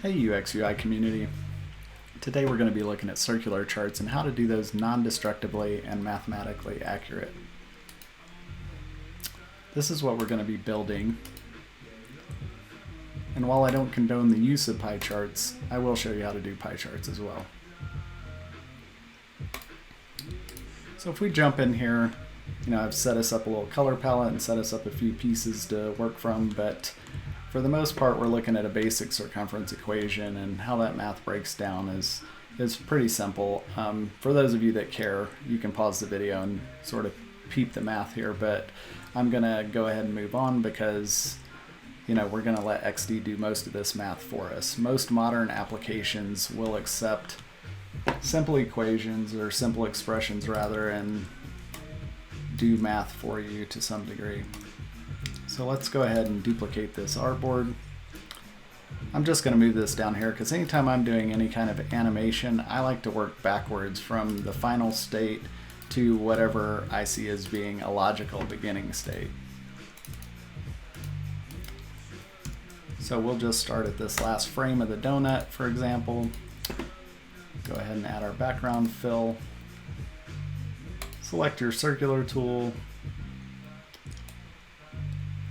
Hey UX UI community. Today we're going to be looking at circular charts and how to do those non-destructively and mathematically accurate. This is what we're going to be building. And while I don't condone the use of pie charts, I will show you how to do pie charts as well. So if we jump in here, I've set us up a little color palette and set us up a few pieces to work from, but for the most part, we're looking at a basic circumference equation, and how that math breaks down is pretty simple. For those of you that care, you can pause the video and sort of peep the math here, but I'm gonna go ahead and move on because we're gonna let XD do most of this math for us. Most modern applications will accept simple equations or simple expressions rather and do math for you to some degree. So let's go ahead and duplicate this artboard. I'm just going to move this down here because anytime I'm doing any kind of animation, I like to work backwards from the final state to whatever I see as being a logical beginning state. So we'll just start at this last frame of the donut, for example. Go ahead and add our background fill. Select your circular tool.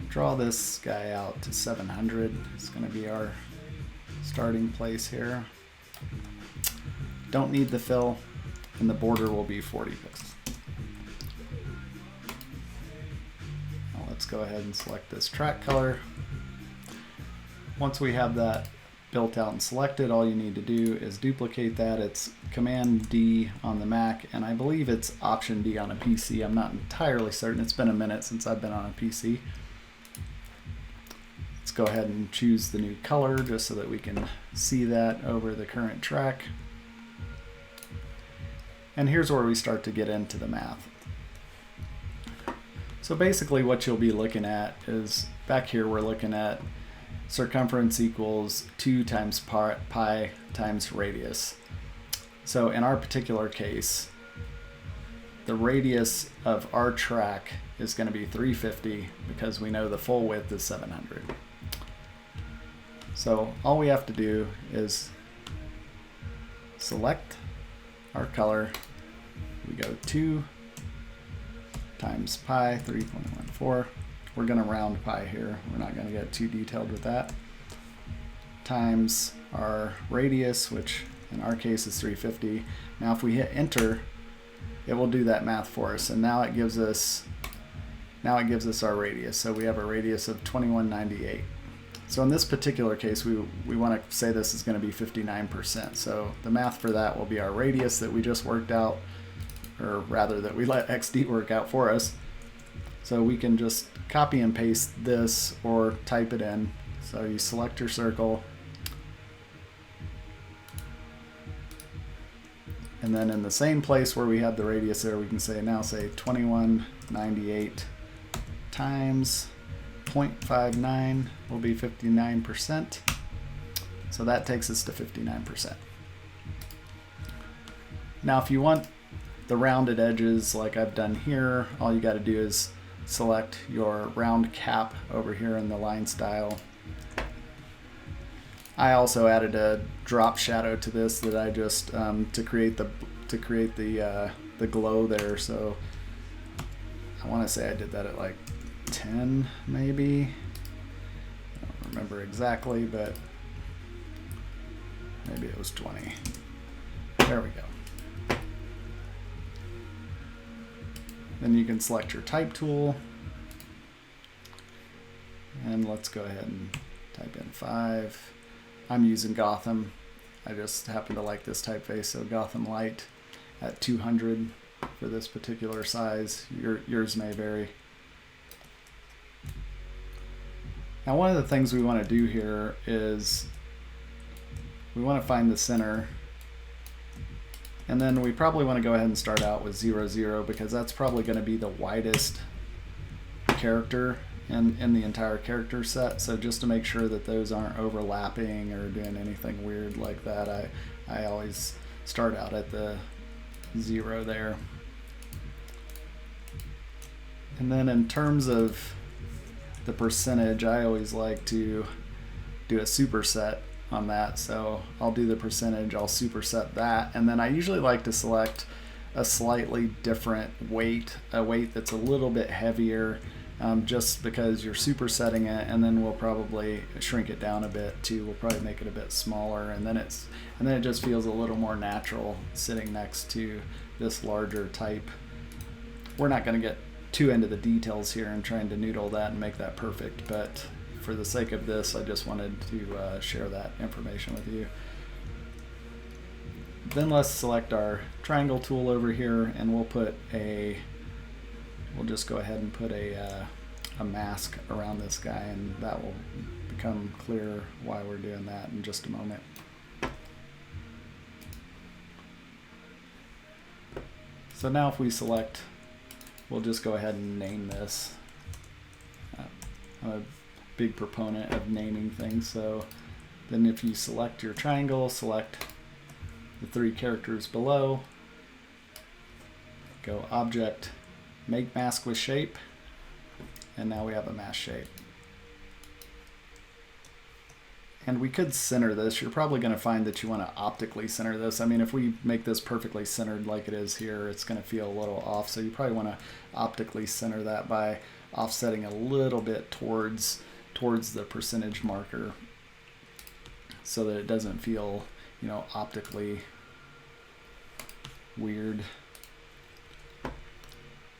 Draw this guy out to 700. It's going to be our starting place here. Don't need the fill, and the border will be 40 pixels. Now let's go ahead and select this track color. Once we have that built out and selected, all you need to do is duplicate that. It's Command D on the Mac, and I believe it's Option D on a PC. I'm not entirely certain. It's been a minute since I've been on a PC. Let's go ahead and choose the new color just so that we can see that over the current track. And here's where we start to get into the math. So basically what you'll be looking at is, back here we're looking at circumference equals 2 times pi times radius. So in our particular case, the radius of our track is going to be 350 because we know the full width is 700. So all we have to do is select our color. We go 2 times pi, 3.14. We're going to round pi here. We're not going to get too detailed with that. Times our radius, which in our case is 350. Now if we hit enter, it will do that math for us, and now it gives us our radius. So we have a radius of 2198. So in this particular case, we want to say this is going to be 59%. So the math for that will be our radius that we just worked out, or rather that we let XD work out for us. So we can just copy and paste this or type it in. So you select your circle, and then in the same place where we had the radius there, we can say 2198 times 0.59 will be 59%. So that takes us to 59%. Now if you want the rounded edges like I've done here, all you got to do is select your round cap over here in the line style. I also added a drop shadow to this that I just to create the glow there. So I want to say I did that at like 10 maybe. I don't remember exactly, but maybe it was 20. There we go. Then you can select your type tool, and let's go ahead and type in 5. I'm using Gotham. I just happen to like this typeface, so Gotham Light at 200 for this particular size. Yours may vary. Now one of the things we want to do here is we want to find the center, and then we probably want to go ahead and start out with 0, 0 because that's probably going to be the widest character in the entire character set. So just to make sure that those aren't overlapping or doing anything weird like that, I always start out at the 0 there. And then in terms of the percentage, I always like to do a superset on that. So I'll do the percentage, I'll superset that, and then I usually like to select a slightly different weight, a weight that's a little bit heavier, just because you're supersetting it, and then we'll probably shrink it down a bit too. We'll probably make it a bit smaller, and then it just feels a little more natural sitting next to this larger type. We're not going to get too into the details here and trying to noodle that and make that perfect, but for the sake of this, I just wanted to share that information with you. Then let's select our triangle tool over here, and we'll just go ahead and put a mask around this guy, and that will become clear why we're doing that in just a moment. So now if we select, we'll just go ahead and name this. I'm a big proponent of naming things, so then if you select your triangle, select the 3 characters below, go Object, Make Mask with Shape, and now we have a mask shape. And we could center this. You're probably going to find that you want to optically center this. I mean, if we make this perfectly centered like it is here, it's going to feel a little off, so you probably want to optically center that by offsetting a little bit towards the percentage marker so that it doesn't feel, optically weird.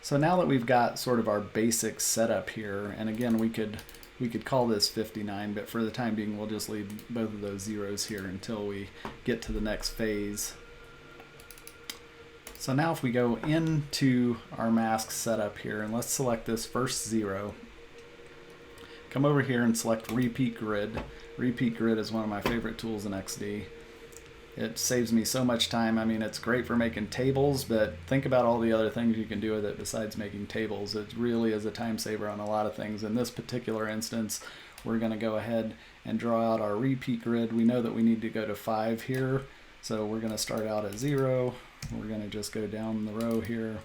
So now that we've got sort of our basic setup here, and again, we could call this 59, but for the time being, we'll just leave both of those zeros here until we get to the next phase. So now if we go into our mask setup here, and let's select this first 0, come over here and select Repeat Grid. Repeat Grid is one of my favorite tools in XD. It saves me so much time. I mean, it's great for making tables, but think about all the other things you can do with it besides making tables. It really is a time saver on a lot of things. In this particular instance, we're going to go ahead and draw out our repeat grid. We know that we need to go to 5 here, so we're going to start out at 0. We're going to just go down the row here.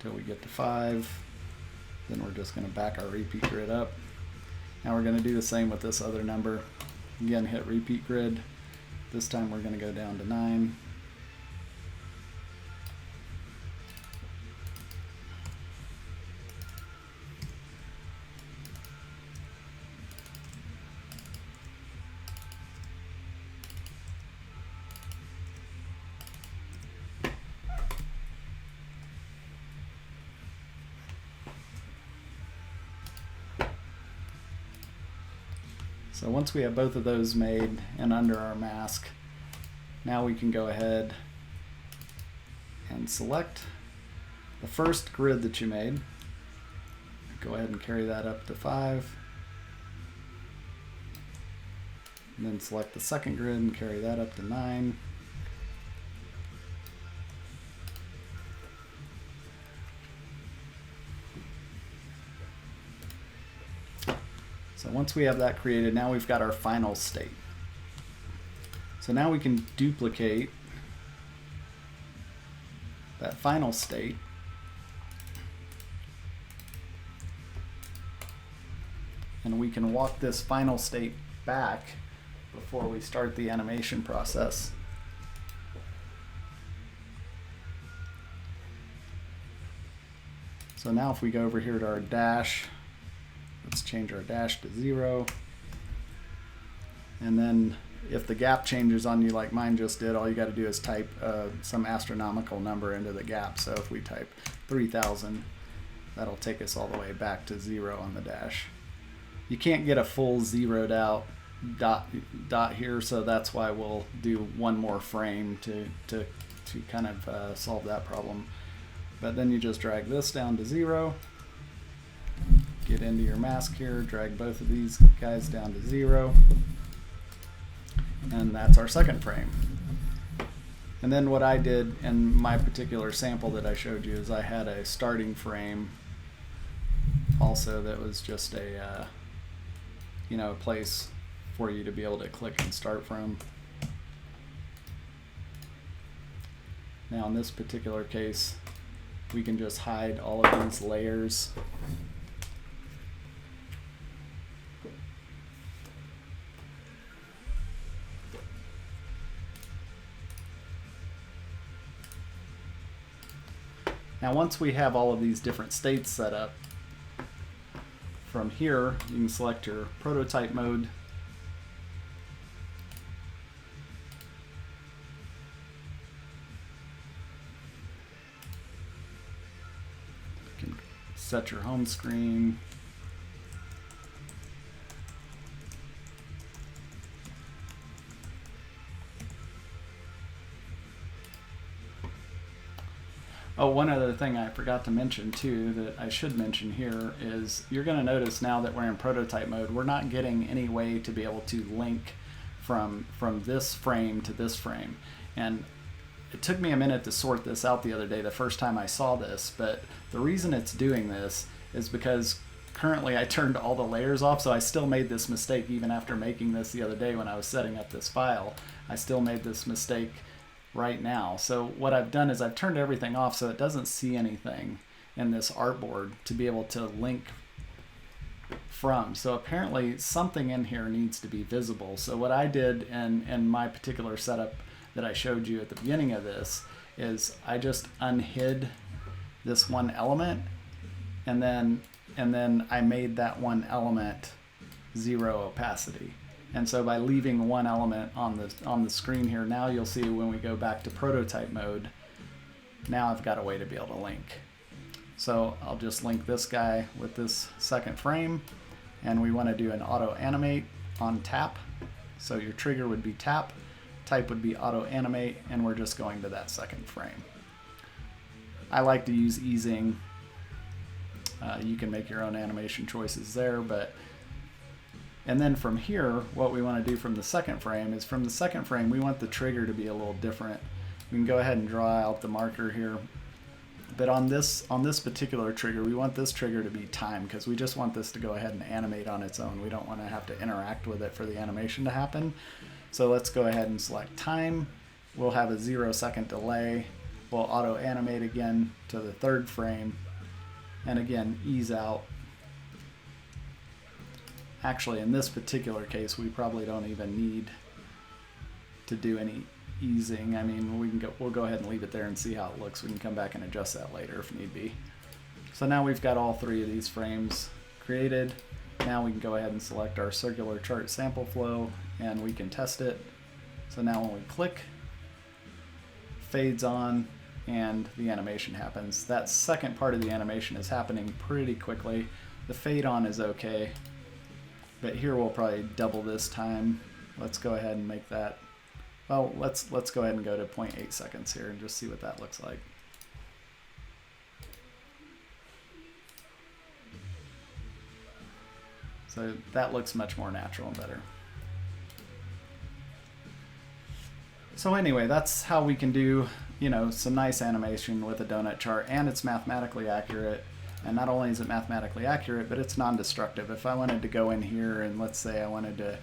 Till we get to 5. Then we're just going to back our repeat grid up. Now we're going to do the same with this other number. Again, hit repeat grid. This time we're going to go down to 9. So once we have both of those made and under our mask, now we can go ahead and select the first grid that you made. Go ahead and carry that up to 5. And then select the second grid and carry that up to 9. So once we have that created, now we've got our final state. So now we can duplicate that final state. And we can walk this final state back before we start the animation process. So now if we go over here to our dash, let's change our dash to 0. And then if the gap changes on you like mine just did, all you got to do is type some astronomical number into the gap. So if we type 3000, that'll take us all the way back to 0 on the dash. You can't get a full zeroed out dot here, so that's why we'll do one more frame to kind of solve that problem. But then you just drag this down to 0. Get into your mask here, drag both of these guys down to 0, and that's our second frame. And then what I did in my particular sample that I showed you is I had a starting frame also that was just a a place for you to be able to click and start from. Now in this particular case, we can just hide all of these layers. Now once we have all of these different states set up, from here you can select your prototype mode. You can set your home screen. Oh, one other thing I forgot to mention too that I should mention here is you're going to notice now that we're in prototype mode, we're not getting any way to be able to link from this frame to this frame. And it took me a minute to sort this out the other day, the first time I saw this, but the reason it's doing this is because currently I turned all the layers off, so I still made this mistake even after making this the other day when I was setting up this file. I still made this mistake right now. So what I've done is I've turned everything off so it doesn't see anything in this artboard to be able to link from. So apparently something in here needs to be visible. So what I did in my particular setup that I showed you at the beginning of this is I just unhid this one element and then I made that one element 0 opacity. And so by leaving one element on the screen here, now you'll see when we go back to prototype mode, now I've got a way to be able to link. So I'll just link this guy with this second frame, and we want to do an auto animate on tap. So your trigger would be tap, type would be auto animate, and we're just going to that second frame. I like to use easing. You can make your own animation choices there, and then from here, what we want to do from the second frame is from the second frame, we want the trigger to be a little different. We can go ahead and draw out the marker here. But on this particular trigger, we want this trigger to be time because we just want this to go ahead and animate on its own. We don't want to have to interact with it for the animation to happen. So let's go ahead and select time. We'll have a 0-second delay. We'll auto animate again to the third frame. And again, ease out. Actually, in this particular case, we probably don't even need to do any easing. I mean, we'll go ahead and leave it there and see how it looks. We can come back and adjust that later if need be. So now we've got all three of these frames created. Now we can go ahead and select our circular chart sample flow and we can test it. So now when we click, fades on and the animation happens. That second part of the animation is happening pretty quickly. The fade on is okay. But here we'll probably double this time. Let's go ahead and make that, well, let's go ahead and go to 0.8 seconds here and just see what that looks like. So that looks much more natural and better. So anyway, that's how we can do, some nice animation with a donut chart, and it's mathematically accurate. And not only is it mathematically accurate, but it's non-destructive. If I wanted to go in here and let's say I wanted to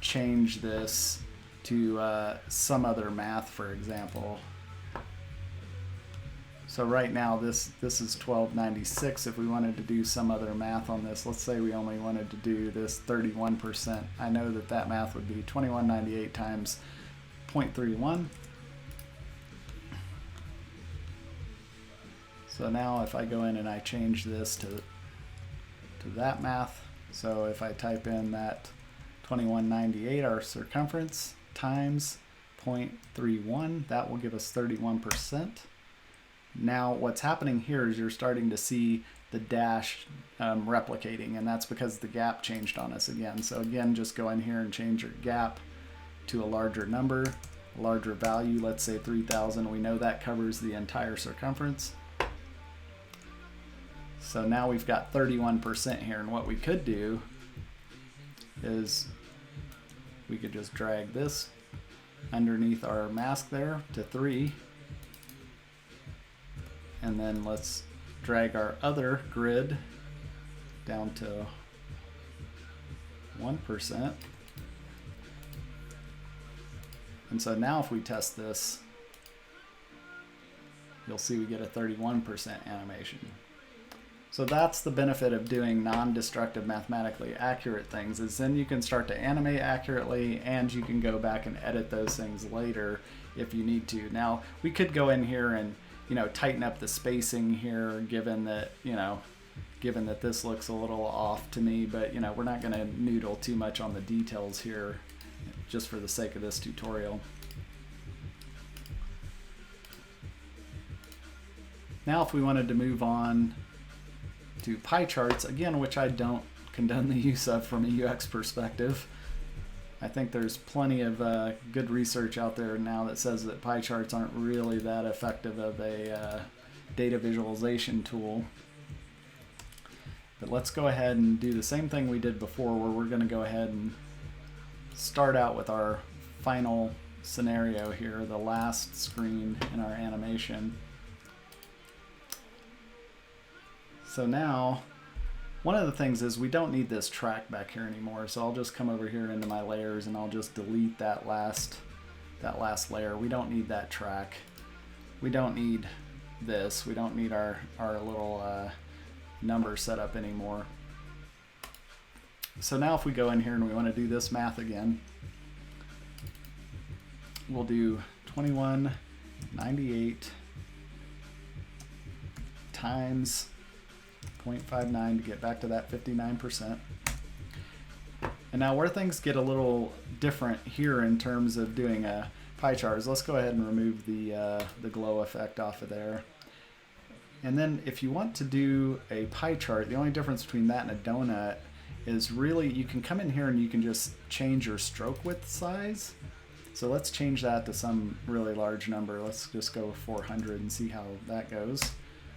change this to some other math, for example. So right now this is 1296. If we wanted to do some other math on this, let's say we only wanted to do this 31%. I know that math would be 2198 times 0.31. So now if I go in and I change this to that math, so if I type in that 2198, our circumference, times 0.31, that will give us 31%. Now what's happening here is you're starting to see the dash replicating, and that's because the gap changed on us again. So again, just go in here and change your gap to a larger number, a larger value, let's say 3000. We know that covers the entire circumference. So now we've got 31% here, and what we could do is we could just drag this underneath our mask there to 3, and then let's drag our other grid down to 1%. And so now if we test this, you'll see we get a 31% animation. So that's the benefit of doing non-destructive, mathematically accurate things, is then you can start to animate accurately, and you can go back and edit those things later if you need to. Now, we could go in here and, you know, tighten up the spacing here, given that, you know, given that this looks a little off to me, but, you know, we're not going to noodle too much on the details here just for the sake of this tutorial. Now, if we wanted to move on to pie charts, again, which I don't condone the use of from a UX perspective. I think there's plenty of good research out there now that says that pie charts aren't really that effective of a data visualization tool. But let's go ahead and do the same thing we did before, where we're going to go ahead and start out with our final scenario here, the last screen in our animation. So now, one of the things is we don't need this track back here anymore, so I'll just come over here into my layers and I'll just delete that last layer. We don't need that track. We don't need this. We don't need our little number set up anymore. So now if we go in here and we want to do this math again, we'll do 2198 times 0.59 to get back to that 59%. And now where things get a little different here in terms of doing a pie chart is, let's go ahead and remove the glow effect off of there. And then if you want to do a pie chart, the only difference between that and a donut is really you can come in here and you can just change your stroke width size. So let's change that to some really large number. Let's just go 400 and see how that goes.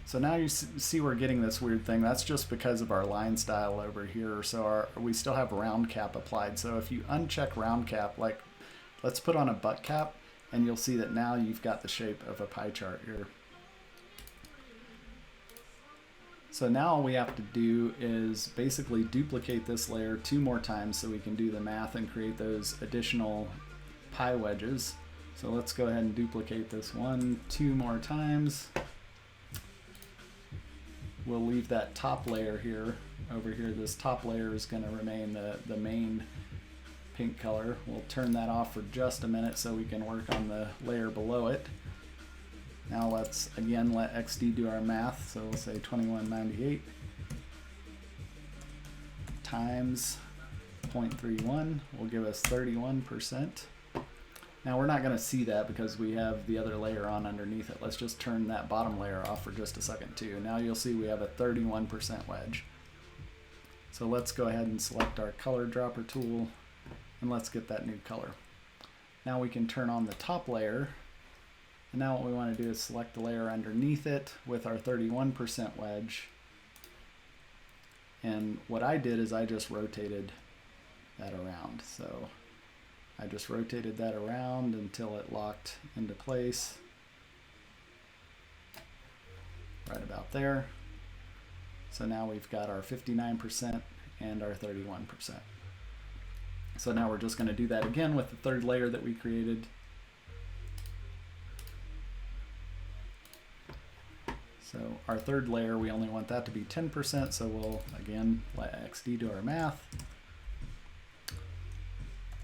So now you see we're getting this weird thing. That's just because of our line style over here. So we still have round cap applied. So if you uncheck round cap, like let's put on a butt cap, and you'll see that now you've got the shape of a pie chart here. So now all we have to do is basically duplicate this layer 2 more times so we can do the math and create those additional pie wedges. So let's go ahead and duplicate this 2 more times. We'll leave that top layer here. Over here, this top layer is going to remain the main pink color. We'll turn that off for just a minute so we can work on the layer below it. Now let's again let XD do our math. So we'll say 2198 times 0.31 will give us 31%. Now we're not going to see that because we have the other layer on underneath it. Let's just turn that bottom layer off for just a second too. Now you'll see we have a 31% wedge. So let's go ahead and select our color dropper tool and let's get that new color. Now we can turn on the top layer, and now what we want to do is select the layer underneath it with our 31% wedge. And what I did is I just rotated that around. So I just rotated that around until it locked into place right about there. So now we've got our 59% and our 31%. So now we're just going to do that again with the third layer that we created. So our third layer, we only want that to be 10%, so we'll again let XD do our math.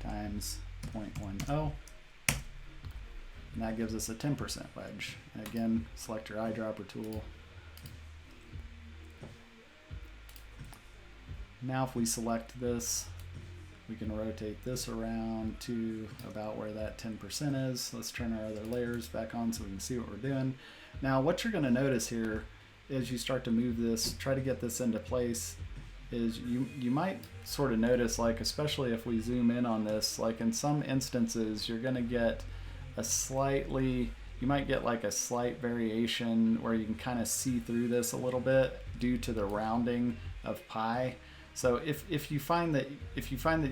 Times 0.10, and that gives us a 10% wedge. And again, select your eyedropper tool. Now if we select this, we can rotate this around to about where that 10% is. Let's turn our other layers back on so we can see what we're doing. Now what you're going to notice here as you start to move this, try to get this into place, is you might sort of notice, like especially if we zoom in on this, like in some instances you're going to get you might get like a slight variation where you can kind of see through this a little bit due to the rounding of pi. So if you find that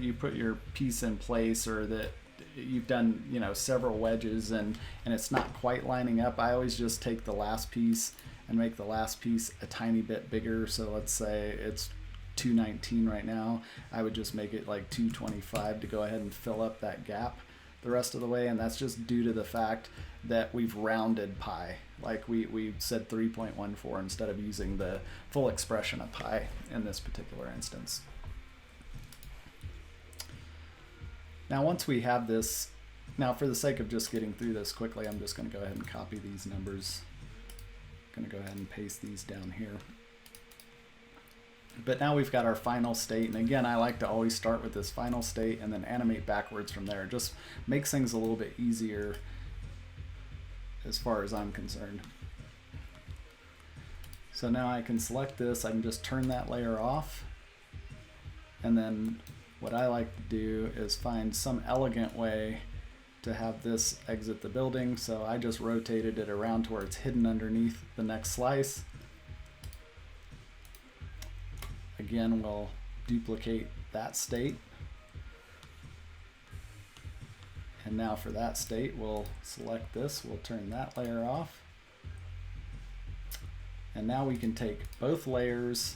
you put your piece in place, or that you've done several wedges and it's not quite lining up, I always just take the last piece and make the last piece a tiny bit bigger. So let's say it's 219 right now, I would just make it like 225 to go ahead and fill up that gap the rest of the way, and that's just due to the fact that we've rounded pi. Like we said 3.14 instead of using the full expression of pi in this particular instance. Now once we have this, now for the sake of just getting through this quickly, I'm just going to go ahead and copy these numbers. I'm going to go ahead and paste these down here. But now we've got our final state, and again, I like to always start with this final state and then animate backwards from there. It just makes things a little bit easier as far as I'm concerned. So now I can select this, I can just turn that layer off, and then what I like to do is find some elegant way to have this exit the building. So I just rotated it around to where it's hidden underneath the next slice. Again, we'll duplicate that state. And now for that state, we'll select this, we'll turn that layer off. And now we can take both layers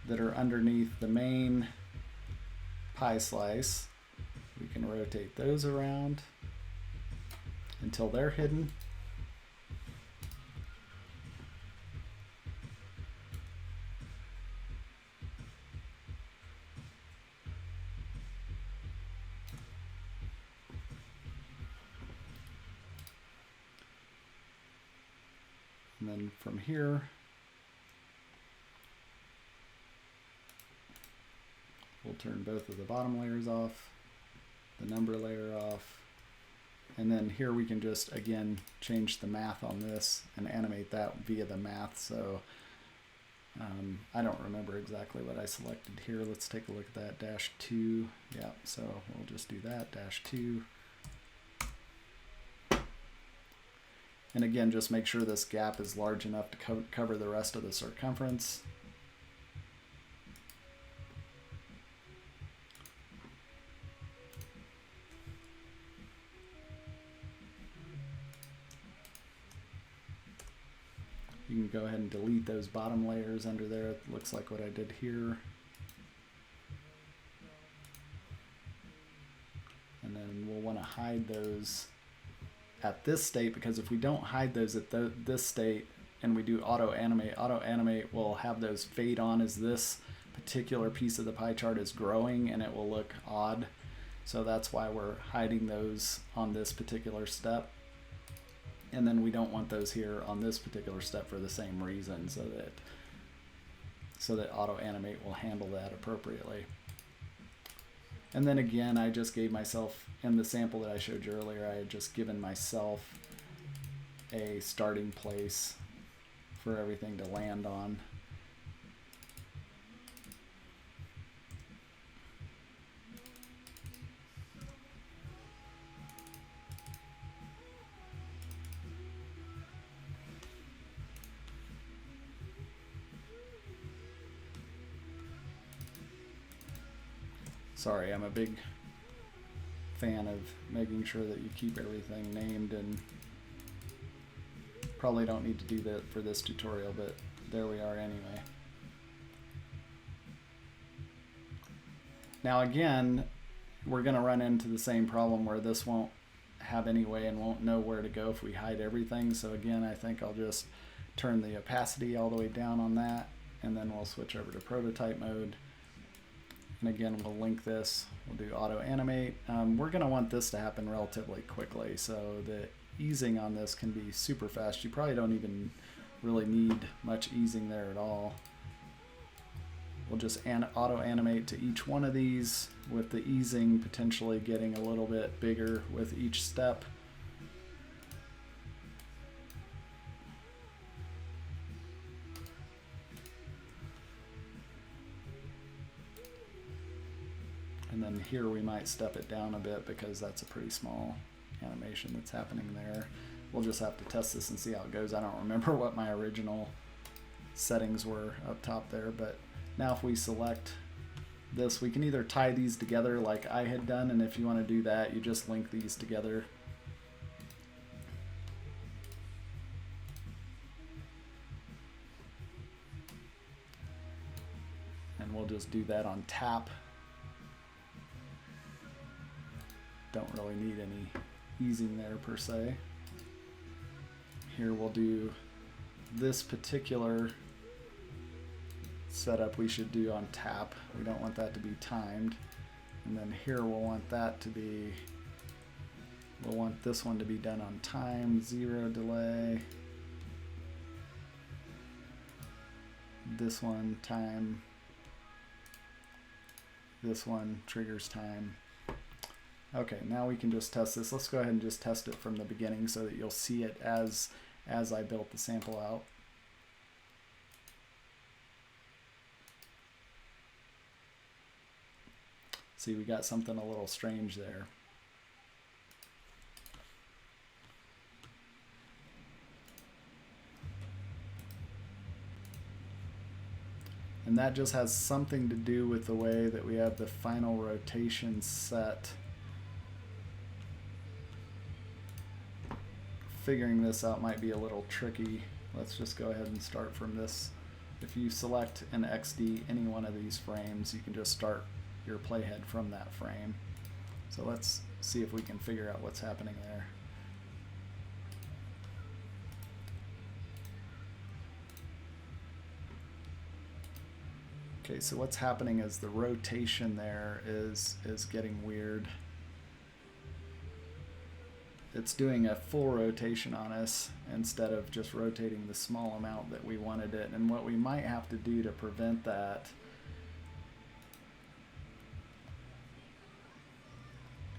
that are underneath the main pie slice. We can rotate those around until they're hidden. And then from here, we'll turn both of the bottom layers off, the number layer off, and then here we can just, again, change the math on this and animate that via the math. So I don't remember exactly what I selected here. Let's take a look at that, -2. Yeah, so we'll just do that, -2. And again, just make sure this gap is large enough to cover the rest of the circumference. You can go ahead and delete those bottom layers under there. It looks like what I did here. And then we'll want to hide those at this state, because if we don't hide those at this state and we do auto animate will have those fade on as this particular piece of the pie chart is growing, and it will look odd. So that's why we're hiding those on this particular step. And then we don't want those here on this particular step for the same reason, so that auto animate will handle that appropriately. And then again, I just gave myself, in the sample that I showed you earlier, I had just given myself a starting place for everything to land on. Sorry, I'm a big fan of making sure that you keep everything named, and probably don't need to do that for this tutorial, but there we are anyway. Now again, we're going to run into the same problem where this won't have any way and won't know where to go if we hide everything. So again, I think I'll just turn the opacity all the way down on that, and then we'll switch over to prototype mode. And again, we'll link this, we'll do auto animate. We're going to want this to happen relatively quickly, so the easing on this can be super fast. You probably don't even really need much easing there at all. We'll just auto animate to each one of these, with the easing potentially getting a little bit bigger with each step. And then here we might step it down a bit because that's a pretty small animation that's happening there. We'll just have to test this and see how it goes. I don't remember what my original settings were up top there, but now if we select this, we can either tie these together like I had done, and if you want to do that, you just link these together. And we'll just do that on tap. don't really need any easing there per se. Here we'll do this particular setup we should do on tap. We don't want that to be timed. And then here we'll want that to be, we'll want this one to be done on time, 0 delay. This one time. This one triggers time. Okay, now we can just test this. Let's go ahead and just test it from the beginning so that you'll see it as I built the sample out. See, we got something a little strange there. And that just has something to do with the way that we have the final rotation set. Figuring this out might be a little tricky. Let's just go ahead and start from this. If you select an XD, any one of these frames, you can just start your playhead from that frame. So let's see if we can figure out what's happening there. Okay, so what's happening is the rotation there is getting weird. It's doing a full rotation on us instead of just rotating the small amount that we wanted it. And what we might have to do to prevent that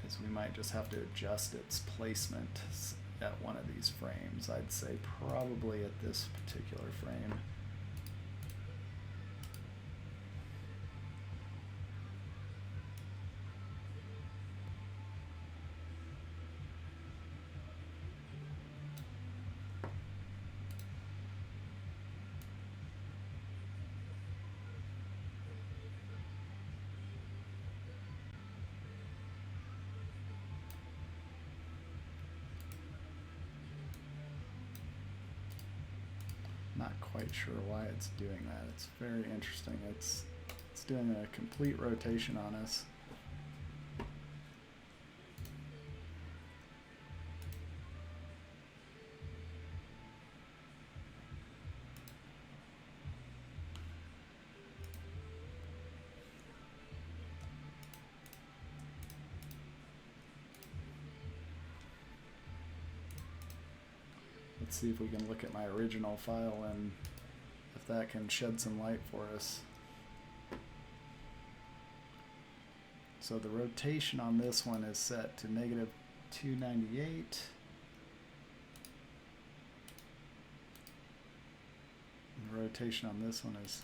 is we might just have to adjust its placement at one of these frames. I'd say probably at this particular frame. Not quite sure why it's doing that. It's very interesting. It's doing a complete rotation on us. Let's see if we can look at my original file and if that can shed some light for us. So the rotation on this one is set to -298. And the rotation on this one is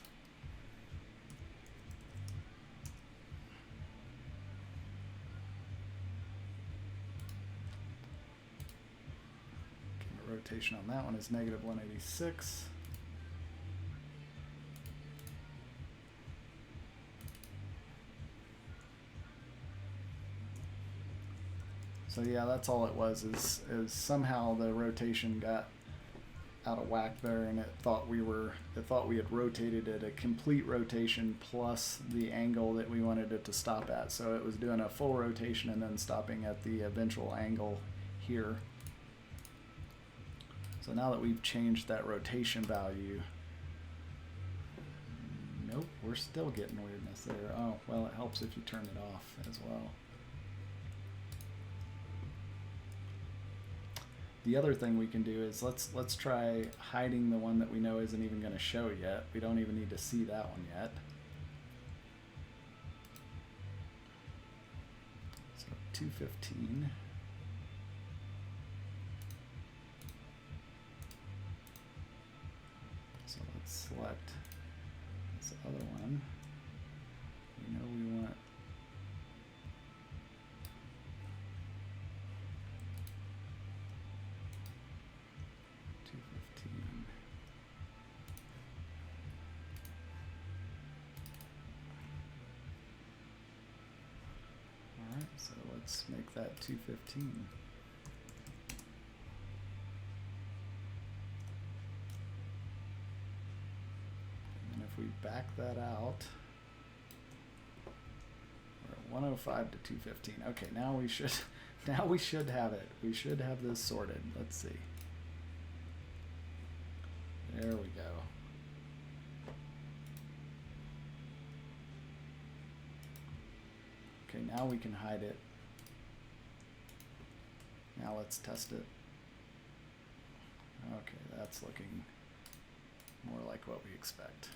rotation on that one is -186. So yeah, that's all it was, is somehow the rotation got out of whack there, and it thought we had rotated it a complete rotation plus the angle that we wanted it to stop at. So it was doing a full rotation and then stopping at the eventual angle here. So now that we've changed that rotation value, nope, we're still getting weirdness there. Oh, well, it helps if you turn it off as well. The other thing we can do is let's try hiding the one that we know isn't even going to show yet. We don't even need to see that one yet. So 215. So let's select this other one. We know we want 215. All right, so let's make that 215. And if we back that out, or 105 to 215. Okay, now we should have it. We should have this sorted. Let's see. There we go. Okay, now we can hide it. Now let's test it. Okay, that's looking more like what we expect.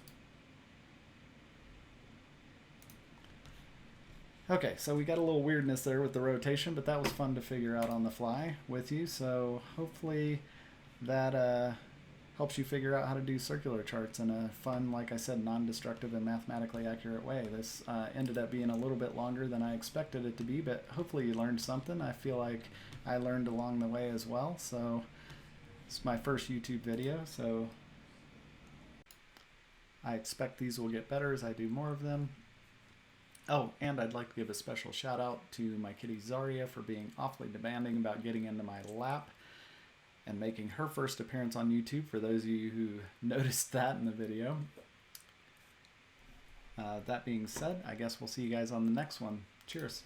Okay, so we got a little weirdness there with the rotation, but that was fun to figure out on the fly with you. So hopefully that helps you figure out how to do circular charts in a fun, like I said, non-destructive and mathematically accurate way. This ended up being a little bit longer than I expected it to be, but hopefully you learned something. I feel like I learned along the way as well. So it's my first YouTube video, so I expect these will get better as I do more of them. Oh, and I'd like to give a special shout out to my kitty Zaria for being awfully demanding about getting into my lap and making her first appearance on YouTube, for those of you who noticed that in the video. That being said, I guess we'll see you guys on the next one. Cheers.